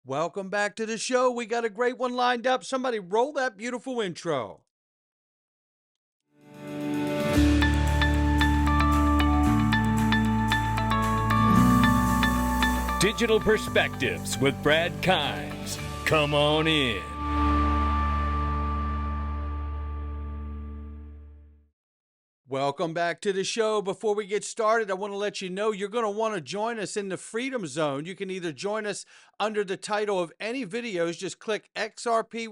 Welcome back to the show. We got a great one lined up. Somebody roll that beautiful intro. Digital Perspectives with Brad Kimes. Come on in. Welcome back to the show. Before we get started, I want to let you know you're going to want to join us in the Freedom Zone. You can either join us under the title of any videos, just click XRP.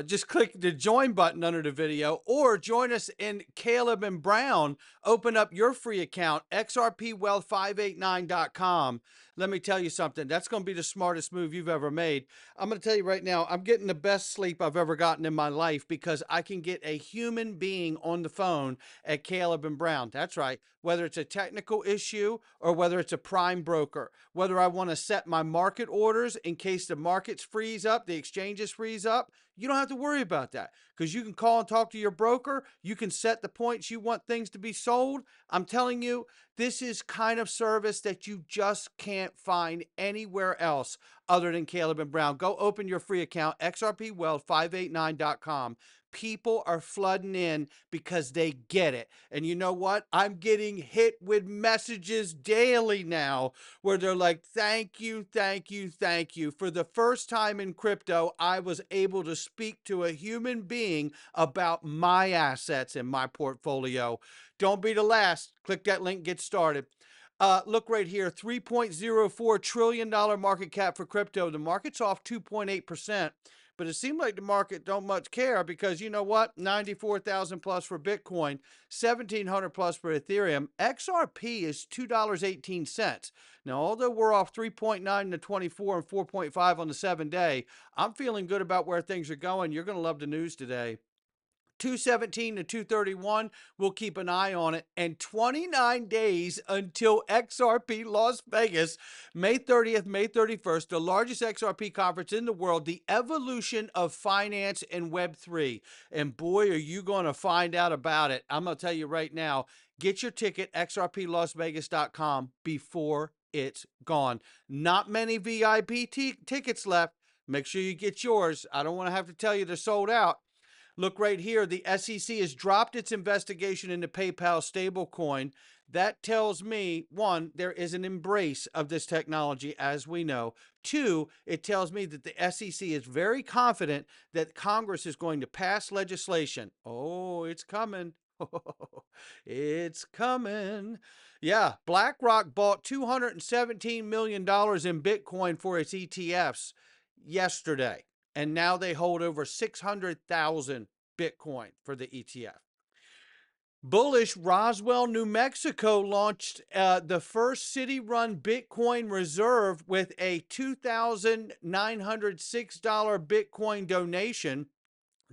Just click the join button under the video, or join us in Caleb and Brown. Open up your free account, XRPwealth589.com. Let me tell you something. That's going to be the smartest move you've ever made. I'm going to tell you right now, I'm getting the best sleep I've ever gotten in my life because I can get a human being on the phone at Caleb and Brown. That's right. Whether it's a technical issue or whether it's a prime broker, whether I want to set my market orders in case the markets freeze up, the exchanges freeze up, you don't have to worry about that because you can call and talk to your broker. You can set the points you want things to be sold. I'm telling you, this is kind of service that you just can't find anywhere else other than Caleb and Brown. Go open your free account, XRPwealth589.com. People are flooding in because they get it. And you know what? I'm getting hit with messages daily now where they're like, thank you, thank you, thank you. For the first time in crypto, I was able to speak to a human being about my assets in my portfolio. Don't be the last. Click that link, get started. Look right here, $3.04 trillion market cap for crypto. The market's off 2.8%. But it seemed like the market don't much care because you know what? 94,000 plus for Bitcoin, 1,700 plus for Ethereum. XRP is $2.18. Now, although we're off 3.9 to 24 and 4.5 on the 7-day, I'm feeling good about where things are going. You're going to love the news today. 217 to 231. We'll keep an eye on it. And 29 days until XRP Las Vegas, May 30th, May 31st, the largest XRP conference in the world, the evolution of finance and Web3. And boy, are you going to find out about it. I'm going to tell you right now, get your ticket, xrplasvegas.com, before it's gone. Not many VIP tickets left. Make sure you get yours. I don't want to have to tell you they're sold out. Look right here, the SEC has dropped its investigation into PayPal stablecoin. That tells me, one, there is an embrace of this technology, as we know. Two, it tells me that the SEC is very confident that Congress is going to pass legislation. Oh, it's coming. It's coming. Yeah, BlackRock bought $217 million in Bitcoin for its ETFs yesterday. And now they hold over 600,000 Bitcoin for the ETF. Bullish, Roswell, New Mexico launched the first city-run Bitcoin reserve with a $2,906 Bitcoin donation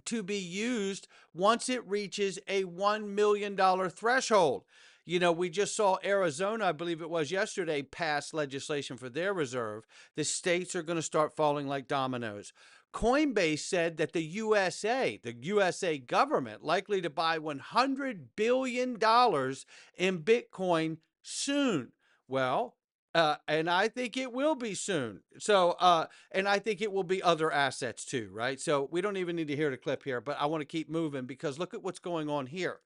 to be used once it reaches a $1 million threshold. You know, we just saw Arizona, I believe it was yesterday, pass legislation for their reserve. The states are going to start falling like dominoes. Coinbase said that the USA government, likely to buy $100 billion in Bitcoin soon. Well, and I think it will be soon. So, and I think it will be other assets too, right? So we don't even need to hear the clip here, but I want to keep moving because look at what's going on here.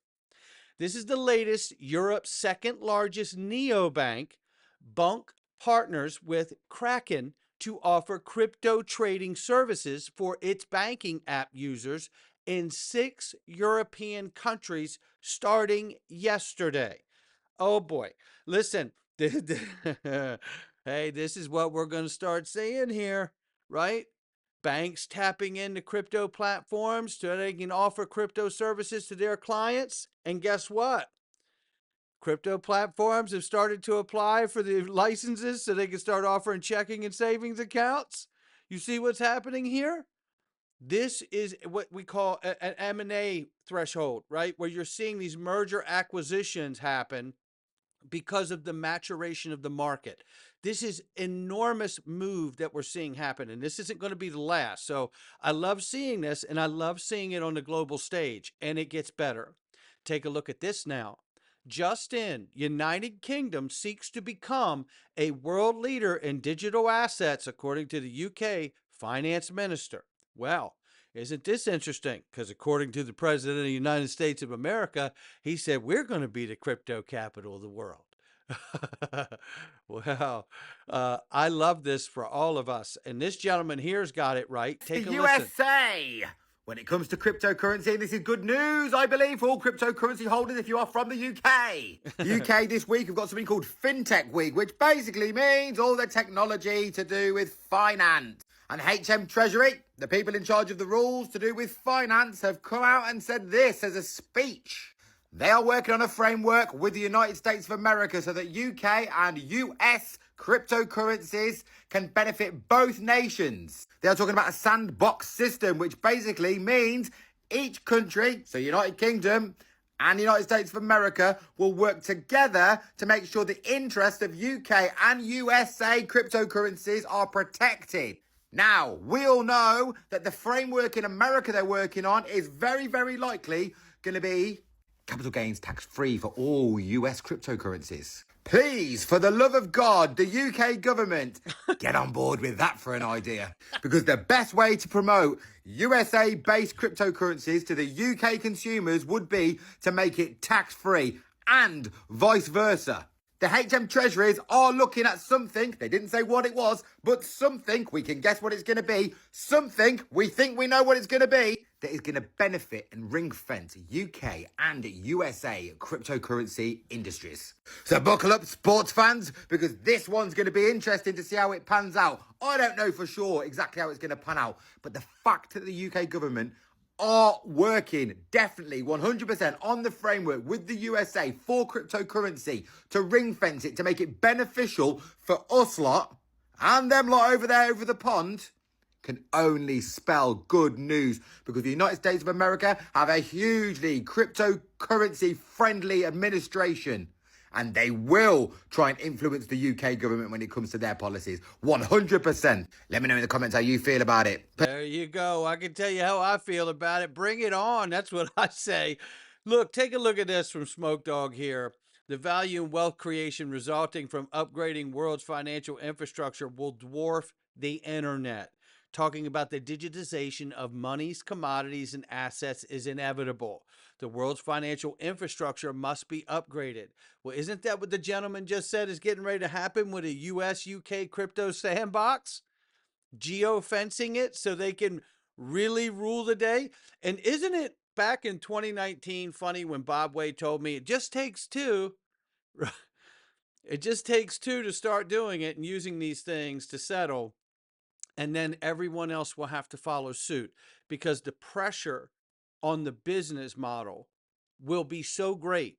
This is the latest. Europe's second largest neobank, Bunk, partners with Kraken to offer crypto trading services for its banking app users in 6 European countries starting yesterday. Oh boy. Listen, hey, this is what we're going to start seeing here, right? Banks tapping into crypto platforms so they can offer crypto services to their clients. And guess what? Crypto platforms have started to apply for the licenses so they can start offering checking and savings accounts. You see what's happening here? This is what we call an M&A threshold, right? Where you're seeing these merger acquisitions happen because of the maturation of the market. This is enormous move that we're seeing happen, and this isn't going to be the last. So I love seeing this, and I love seeing it on the global stage, and it gets better. Take a look at this now. just in, United Kingdom seeks to become a world leader in digital assets, according to the UK finance minister. Well, isn't this interesting? Because according to the President of the United States of America, he said we're going to be the crypto capital of the world. Well, I love this for all of us. And this gentleman here's got it right. Take a the listen. USA. When it comes to cryptocurrency, this is good news, I believe, for all cryptocurrency holders if you are from the UK. The UK this week have got something called FinTech Week, which basically means all the technology to do with finance. And HM Treasury, the people in charge of the rules to do with finance, have come out and said this as a speech. They are working on a framework with the United States of America so that UK and US cryptocurrencies can benefit both nations. They are talking about a sandbox system, which basically means each country, so United Kingdom and the United States of America, will work together to make sure the interests of UK and USA cryptocurrencies are protected. Now, we all know that the framework in America they're working on is very, very likely going to be capital gains tax-free for all US cryptocurrencies. Please, for the love of God, the UK government, get on board with that for an idea. Because the best way to promote USA-based cryptocurrencies to the UK consumers would be to make it tax-free and vice versa. The HM Treasuries are looking at something, they didn't say what it was, but something, we can guess what it's going to be, something, we think we know what it's going to be, that is going to benefit and ring-fence UK and USA cryptocurrency industries. So buckle up, sports fans, because this one's going to be interesting to see how it pans out. I don't know for sure exactly how it's going to pan out, but the fact that the UK government are working definitely 100% on the framework with the USA for cryptocurrency to ring fence it, to make it beneficial for us lot and them lot over there over the pond, can only spell good news, because the United States of America have a hugely cryptocurrency friendly administration. And they will try and influence the UK government when it comes to their policies. 100%. Let me know in the comments how you feel about it. There you go. I can tell you how I feel about it. Bring it on. That's what I say. Look, take a look at this from Smoke Dog here. The value and wealth creation resulting from upgrading world's financial infrastructure will dwarf the internet. Talking about the digitization of monies, commodities, and assets is inevitable. The world's financial infrastructure must be upgraded. Well, isn't that what the gentleman just said is getting ready to happen with a US-UK crypto sandbox? Geofencing it so they can really rule the day? And isn't it back in 2019 funny when Bob Wade told me it just takes two? It just takes two to start doing it and using these things to settle. And then everyone else will have to follow suit, because the pressure on the business model will be so great.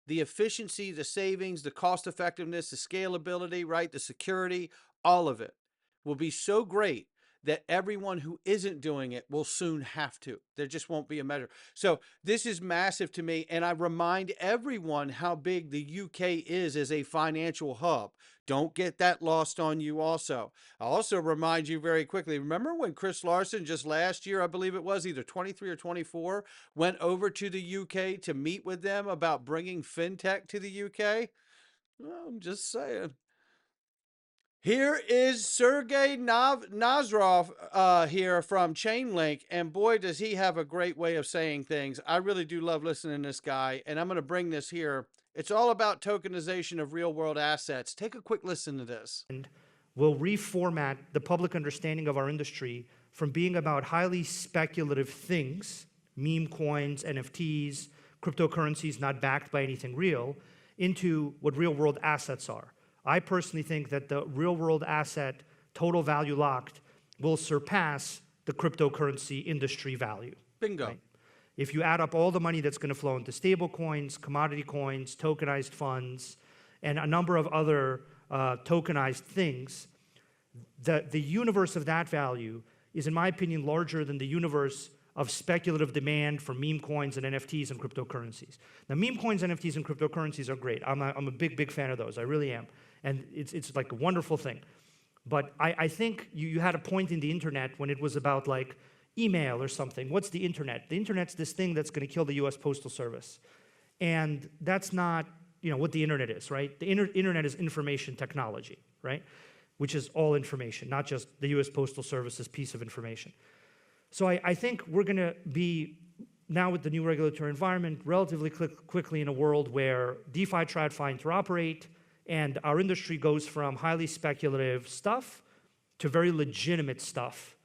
The efficiency, the savings, the cost effectiveness, the scalability, right? The security, all of it will be so great that everyone who isn't doing it will soon have to. There just won't be a measure. So this is massive to me. And I remind everyone how big the UK is as a financial hub. Don't get that lost on you also. I'll also remind you very quickly, remember when Chris Larson just last year, I believe it was either 23 or 24, went over to the UK to meet with them about bringing fintech to the UK? Well, I'm just saying. Here is Sergey Nazarov here from Chainlink, and boy, does he have a great way of saying things. I really do love listening to this guy, and I'm going to bring this here. It's all about tokenization of real-world assets. Take a quick listen to this. And will reformat the public understanding of our industry from being about highly speculative things, meme coins, NFTs, cryptocurrencies not backed by anything real, into what real-world assets are. I personally think that the real-world asset total value locked will surpass the cryptocurrency industry value. Bingo. Right? If you add up all the money that's going to flow into stable coins, commodity coins, tokenized funds, and a number of other tokenized things, the universe of that value is, in my opinion, larger than the universe of speculative demand for meme coins and NFTs and cryptocurrencies. Now, meme coins, NFTs, and cryptocurrencies are great. I'm a big fan of those. I really am. And it's like a wonderful thing. But I think you had a point in the internet when it was about like email or something. What's the internet? The internet's this thing that's going to kill the US Postal Service. And that's not, what the internet is, right? The internet is information technology, right? Which is all information, not just the US Postal Service's piece of information. So I think we're going to be, now with the new regulatory environment, relatively quickly in a world where DeFi, TradFi interoperate, and our industry goes from highly speculative stuff to very legitimate stuff.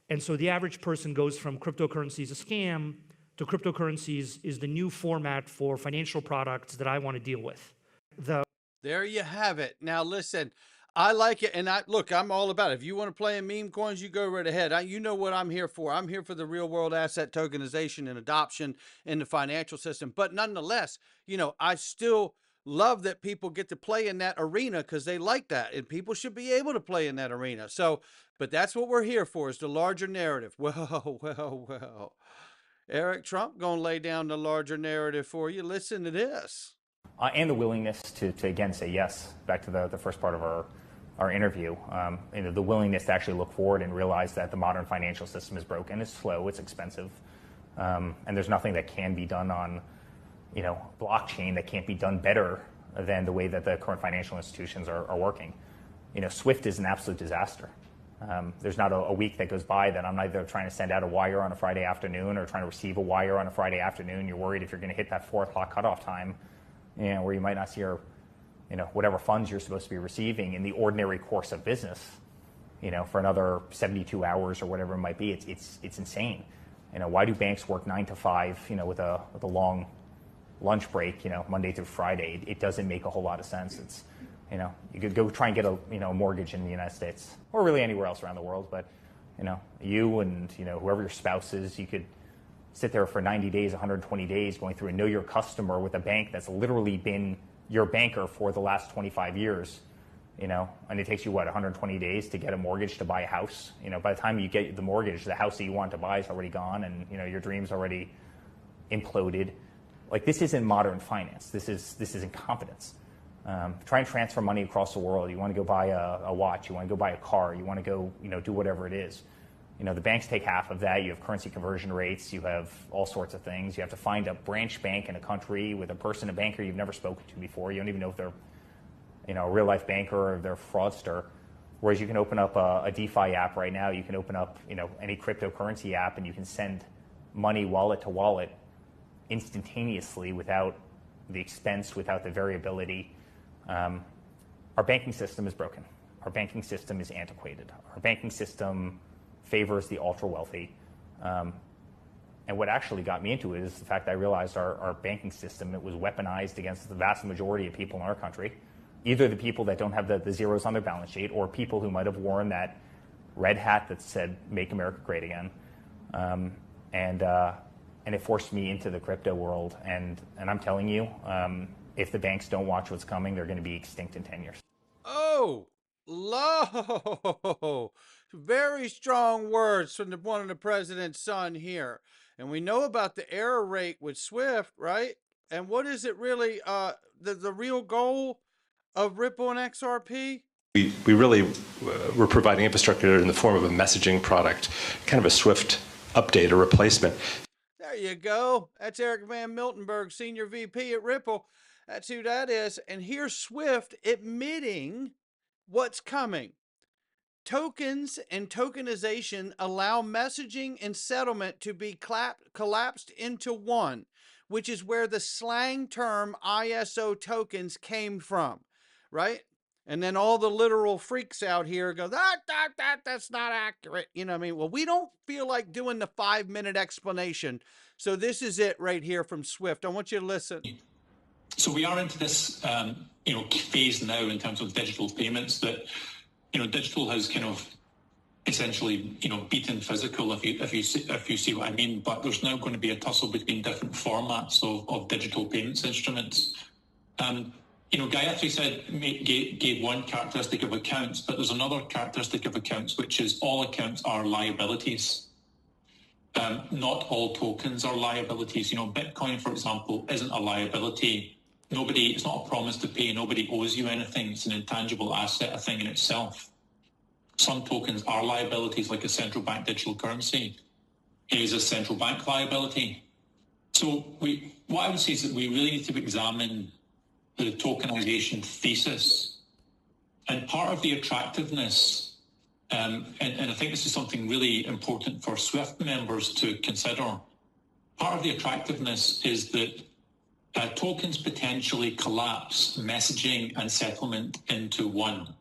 And so the average person goes from cryptocurrency is a scam to cryptocurrencies is the new format for financial products that I want to deal with. There you have it. Now listen, I like it, and I'm all about it. If you want to play in meme coins, you go right ahead. You know what I'm here for. I'm here for the real world asset tokenization and adoption in the financial system. But nonetheless, I still love that people get to play in that arena because they like that, and people should be able to play in that arena. So, but that's what we're here for, is the larger narrative. Well. Eric Trump gonna lay down the larger narrative for you. Listen to this. And the willingness to again say yes, back to the first part of our interview, the willingness to actually look forward and realize that the modern financial system is broken, it's slow, it's expensive, and there's nothing that can be done on, blockchain that can't be done better than the way that the current financial institutions are working. SWIFT is an absolute disaster. There's not a week that goes by that I'm either trying to send out a wire on a Friday afternoon or trying to receive a wire on a Friday afternoon. You're worried if you're going to hit that 4 o'clock cutoff time, where you might not see your, whatever funds you're supposed to be receiving in the ordinary course of business, for another 72 hours or whatever it might be. It's insane. Why do banks work 9 to 5, with a long lunch break, Monday through Friday? It doesn't make a whole lot of sense. It's, you could go try and get a mortgage in the United States or really anywhere else around the world, but you and whoever your spouse is, you could sit there for 90 days, 120 days going through and know your customer with a bank that's literally been your banker for the last 25 years, and it takes you 120 days to get a mortgage to buy a house. By the time you get the mortgage, the house that you want to buy is already gone, and your dream's already imploded. Like, this isn't modern finance. This is incompetence. Try and transfer money across the world. You want to go buy a watch. You want to go buy a car. You want to go, do whatever it is. The banks take half of that. You have currency conversion rates. You have all sorts of things. You have to find a branch bank in a country with a banker you've never spoken to before. You don't even know if they're, a real life banker or they're a fraudster. Whereas you can open up a DeFi app right now. You can open up, any cryptocurrency app, and you can send money wallet to wallet instantaneously without the expense, without the variability. Our banking system is broken. Our banking system is antiquated. Our banking system favors the ultra wealthy. And what actually got me into it is the fact that I realized our banking system, it was weaponized against the vast majority of people in our country, either the people that don't have the zeros on their balance sheet or people who might have worn that red hat that said, "Make America Great Again." And it forced me into the crypto world. And I'm telling you, if the banks don't watch what's coming, they're going to be extinct in 10 years. Oh, low. Very strong words from one of the president's son here. And we know about the error rate with SWIFT, right? And what is it really, the real goal of Ripple and XRP? We really were providing infrastructure in the form of a messaging product, kind of a SWIFT update or replacement. There you go. That's Eric Van Miltenberg, Senior VP at Ripple. That's who that is. And here's SWIFT admitting what's coming. Tokens and tokenization allow messaging and settlement to be collapsed into one, which is where the slang term ISO tokens came from, right? And then all the literal freaks out here go, that's not accurate. You know what I mean? Well, we don't feel like doing the 5-minute explanation. So this is it right here from SWIFT. I want you to listen. So we are into this, phase now in terms of digital payments that, digital has kind of essentially, beaten physical, if you see what I mean. But there's now going to be a tussle between different formats of digital payments instruments. Gayatri said, gave one characteristic of accounts, but there's another characteristic of accounts, which is all accounts are liabilities. Not all tokens are liabilities. Bitcoin, for example, isn't a liability. It's not a promise to pay. Nobody owes you anything. It's an intangible asset, a thing in itself. Some tokens are liabilities, like a central bank digital currency is a central bank liability. So what I would say is that we really need to examine the tokenization thesis. And part of the attractiveness, and I think this is something really important for SWIFT members to consider, part of the attractiveness is that tokens potentially collapse messaging and settlement into one.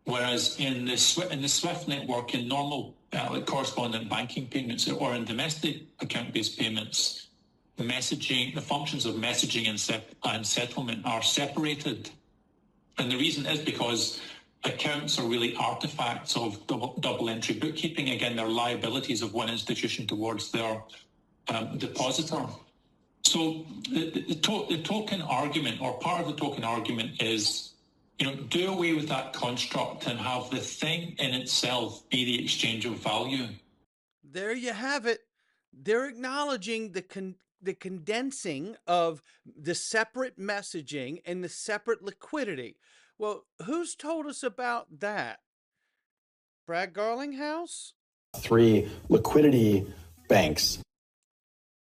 Whereas in the SWIFT network, in normal like correspondent banking payments or in domestic account-based payments, messaging, the functions of messaging and settlement are separated. And the reason is because accounts are really artifacts of double entry bookkeeping. Again, they're liabilities of one institution towards their depositor. So the token argument, or part of the token argument, is, do away with that construct and have the thing in itself be the exchange of value. There you have it. They're acknowledging the condensing of the separate messaging and the separate liquidity. Well, who's told us about that? Brad Garlinghouse? 3 liquidity banks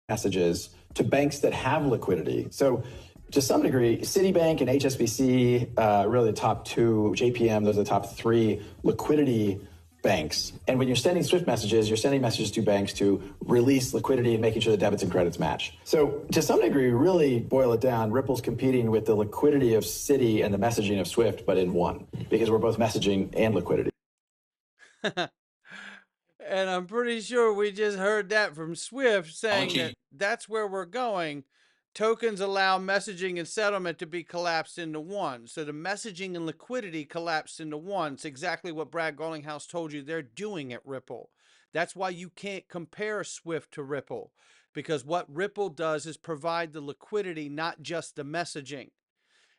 messages to banks that have liquidity. So to some degree, Citibank and HSBC, really the top 2, JPM, those are the top 3 liquidity banks. And when you're sending SWIFT messages, you're sending messages to banks to release liquidity and making sure the debits and credits match. So to some degree, really boil it down, Ripple's competing with the liquidity of Citi and the messaging of SWIFT, but in one, because we're both messaging and liquidity. And I'm pretty sure we just heard that from Swift saying that that's where we're going. Tokens allow messaging and settlement to be collapsed into one. So the messaging and liquidity collapsed into one. It's exactly what Brad Garlinghouse told you they're doing at Ripple. That's why you can't compare Swift to Ripple, because what Ripple does is provide the liquidity, not just the messaging.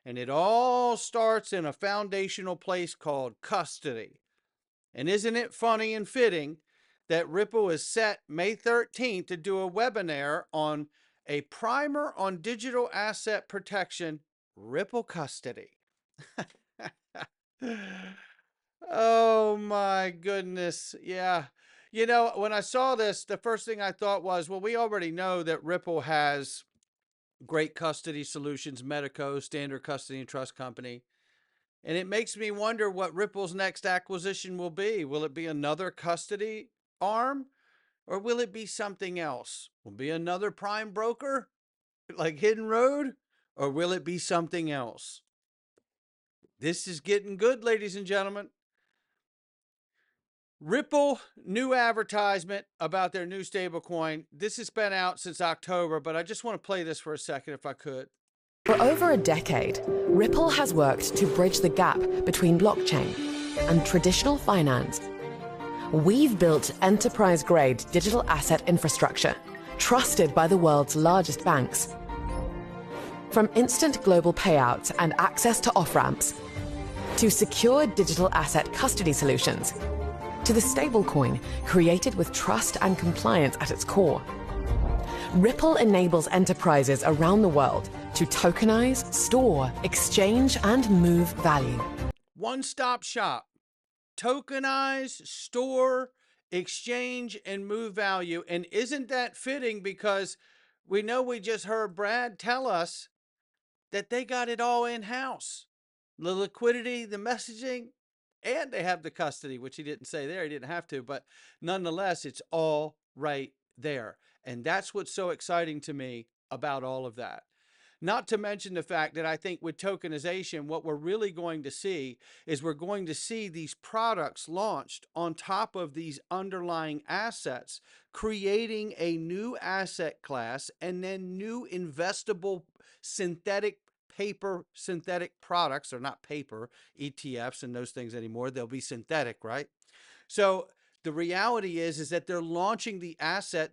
And it all starts in a foundational place called custody. And isn't it funny and fitting that Ripple is set May 13th to do a webinar on a primer on digital asset protection, Ripple custody. Oh my goodness. Yeah. When I saw this, the first thing I thought was, well, we already know that Ripple has great custody solutions, Medico, Standard Custody and Trust Company. And it makes me wonder what Ripple's next acquisition will be. Will it be another custody arm, or will it be something else? Will it be another prime broker like Hidden Road, or will it be something else? This is getting good, ladies and gentlemen. Ripple, new advertisement about their new stablecoin. This has been out since October, but I just want to play this for a second if I could. For over a decade, Ripple has worked to bridge the gap between blockchain and traditional finance. We've built enterprise-grade digital asset infrastructure, trusted by the world's largest banks. From instant global payouts and access to off-ramps, to secure digital asset custody solutions, to the stablecoin created with trust and compliance at its core. Ripple enables enterprises around the world to tokenize, store, exchange, and move value. One-stop shop. Tokenize, store, exchange, and move value. And isn't that fitting, because we know we just heard Brad tell us that they got it all in-house. The liquidity, the messaging, and they have the custody, which he didn't say there. He didn't have to, but nonetheless, it's all right there. And that's what's so exciting to me about all of that. Not to mention the fact that I think with tokenization, what we're really going to see is we're going to see these products launched on top of these underlying assets, creating a new asset class and then new investable synthetic products. They're not paper, ETFs and those things anymore. They'll be synthetic, right? So the reality is that they're launching the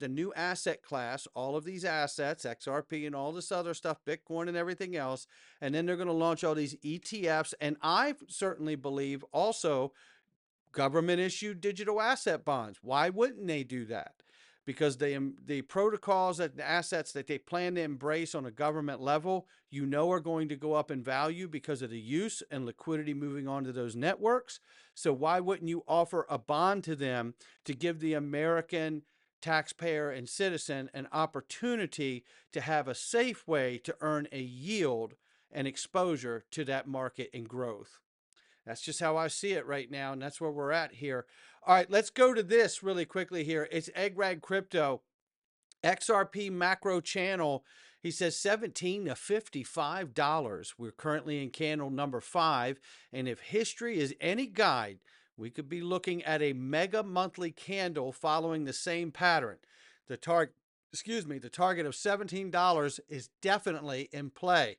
new asset class, all of these assets, XRP and all this other stuff, Bitcoin and everything else. And then they're going to launch all these ETFs. And I certainly believe also government issued digital asset bonds. Why wouldn't they do that? Because the protocols and the assets that they plan to embrace on a government level, are going to go up in value because of the use and liquidity moving onto those networks. So why wouldn't you offer a bond to them to give the American taxpayer and citizen an opportunity to have a safe way to earn a yield and exposure to that market and growth. That's just how I see it right now, and that's where we're at here. All right, let's go to this really quickly here. It's Eggrag Crypto, XRP macro channel. He says $17 to $55. We're currently in candle number 5, and if history is any guide, we could be looking at a mega monthly candle following the same pattern. The target of $17 is definitely in play.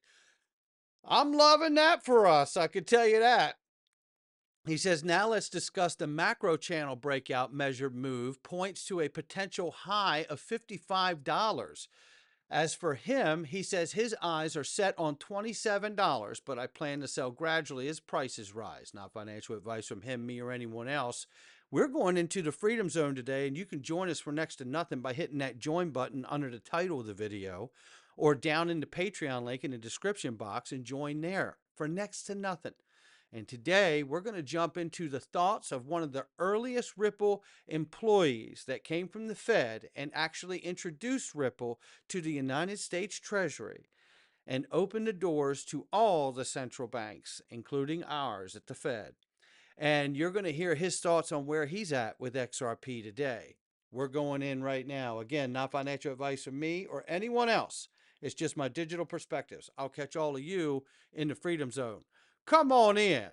I'm loving that for us, I could tell you that. He says, now let's discuss the macro channel breakout measured move points to a potential high of $55. As for him, he says his eyes are set on $27, but I plan to sell gradually as prices rise. Not financial advice from him, me, or anyone else. We're going into the Freedom Zone today, and you can join us for next to nothing by hitting that join button under the title of the video or down in the Patreon link in the description box and join there for next to nothing. And today we're going to jump into the thoughts of one of the earliest Ripple employees that came from the Fed and actually introduced Ripple to the United States Treasury and opened the doors to all the central banks, including ours at the Fed. And you're going to hear his thoughts on where he's at with XRP today. We're going in right now. Again, not financial advice from me or anyone else. It's just my digital perspectives. I'll catch all of you in the Freedom Zone. Come on in.